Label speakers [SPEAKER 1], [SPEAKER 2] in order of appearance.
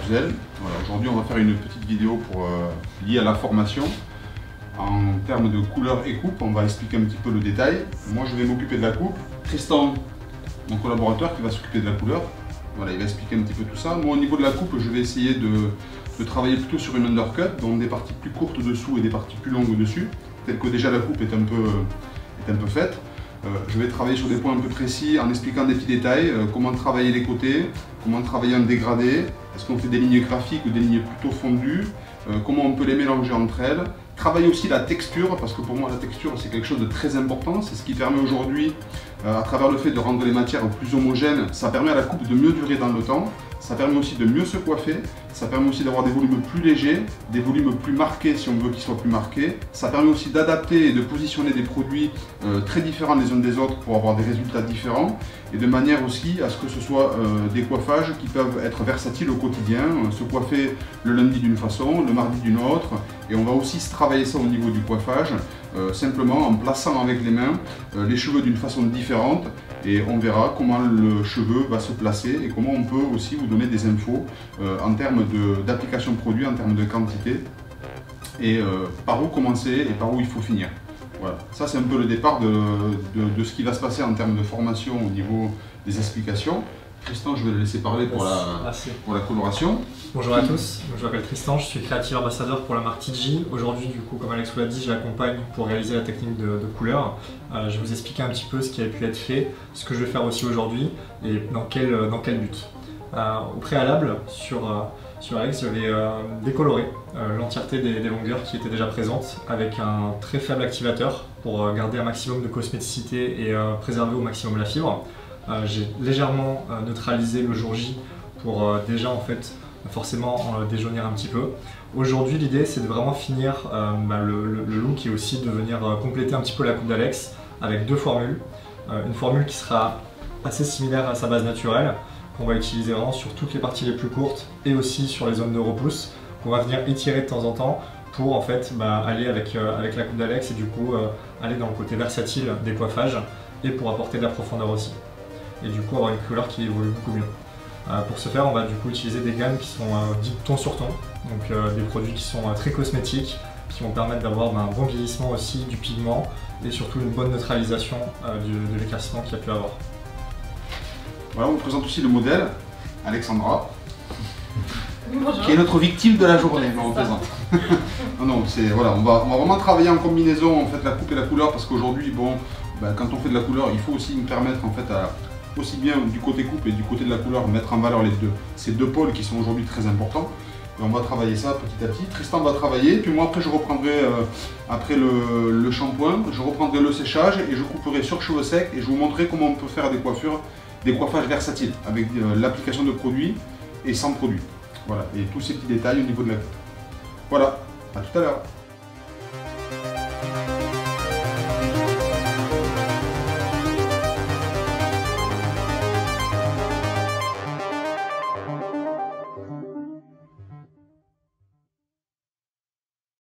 [SPEAKER 1] Courzel. Voilà, aujourd'hui on va faire une petite vidéo liée à la formation. En termes de couleur et coupe, on va expliquer un petit peu le détail. Moi je vais m'occuper de la coupe. Tristan, mon collaborateur, qui va s'occuper de la couleur. Voilà, il va expliquer un petit peu tout ça. Moi au niveau de la coupe, je vais essayer de travailler plutôt sur une undercut, donc des parties plus courtes dessous et des parties plus longues dessus, tel que déjà la coupe est un peu faite. Je vais travailler sur des points un peu précis en expliquant des petits détails, comment travailler les côtés, comment travailler en dégradé, est-ce qu'on fait des lignes graphiques ou des lignes plutôt fondues, comment on peut les mélanger entre elles. Travailler aussi la texture, parce que pour moi la texture c'est quelque chose de très important, c'est ce qui permet aujourd'hui, à travers le fait de rendre les matières plus homogènes, ça permet à la coupe de mieux durer dans le temps, ça permet aussi de mieux se coiffer, ça permet aussi d'avoir des volumes plus légers, des volumes plus marqués si on veut qu'ils soient plus marqués, ça permet aussi d'adapter et de positionner des produits très différents les uns des autres pour avoir des résultats différents, et de manière aussi à ce que ce soit des coiffages qui peuvent être versatiles au quotidien, se coiffer le lundi d'une façon, le mardi d'une autre, et on va aussi travailler ça au niveau du coiffage, simplement en plaçant avec les mains les cheveux d'une façon différente, et on verra comment le cheveu va se placer et comment on peut aussi vous donner des infos en termes d'application de produit, en termes de quantité, et par où commencer et par où il faut finir. Voilà, ça c'est un peu le départ de ce qui va se passer en termes de formation au niveau des explications. Tristan, je vais le laisser parler pour la coloration.
[SPEAKER 2] Bonjour à tous, je m'appelle Tristan, je suis créatif ambassadeur pour la marque TG. Aujourd'hui, du coup, comme Alex vous l'a dit, je l'accompagne pour réaliser la technique de couleur. Je vais vous expliquer un petit peu ce qui a pu être fait, ce que je vais faire aussi aujourd'hui et dans quel but. Au préalable, sur Alex, je vais décolorer l'entièreté des longueurs qui étaient déjà présentes avec un très faible activateur pour garder un maximum de cosméticité et préserver au maximum la fibre. J'ai légèrement neutralisé le jour J pour déjà en fait forcément déjaunir un petit peu. Aujourd'hui l'idée c'est de vraiment finir le look et aussi de venir compléter un petit peu la coupe d'Alex avec deux formules. Une formule qui sera assez similaire à sa base naturelle, qu'on va utiliser vraiment sur toutes les parties les plus courtes et aussi sur les zones de repousse, qu'on va venir étirer de temps en temps pour en fait aller avec la coupe d'Alex et du coup aller dans le côté versatile des coiffages et pour apporter de la profondeur aussi. Et du coup avoir une couleur qui évolue beaucoup mieux. Pour ce faire, on va du coup utiliser des gammes qui sont dites ton sur ton, donc des produits qui sont très cosmétiques, qui vont permettre d'avoir un bon vieillissement aussi du pigment et surtout une bonne neutralisation de l'éclaircissement qu'il y a pu avoir.
[SPEAKER 1] Voilà, on vous présente aussi le modèle, Alexandra,
[SPEAKER 3] Bonjour.
[SPEAKER 1] Qui est notre victime de la journée, on présente. Non, voilà, on va vraiment travailler en combinaison en fait, la coupe et la couleur, parce qu'aujourd'hui, quand on fait de la couleur, il faut aussi nous permettre en fait aussi bien du côté coupe et du côté de la couleur, mettre en valeur ces deux pôles qui sont aujourd'hui très importants. Et on va travailler ça petit à petit. Tristan va travailler, puis moi après je reprendrai, après le shampoing, je reprendrai le séchage et je couperai sur cheveux secs et je vous montrerai comment on peut faire des coiffages versatiles avec l'application de produits et sans produits. Voilà, et tous ces petits détails au niveau de la coupe. Voilà, à tout à l'heure.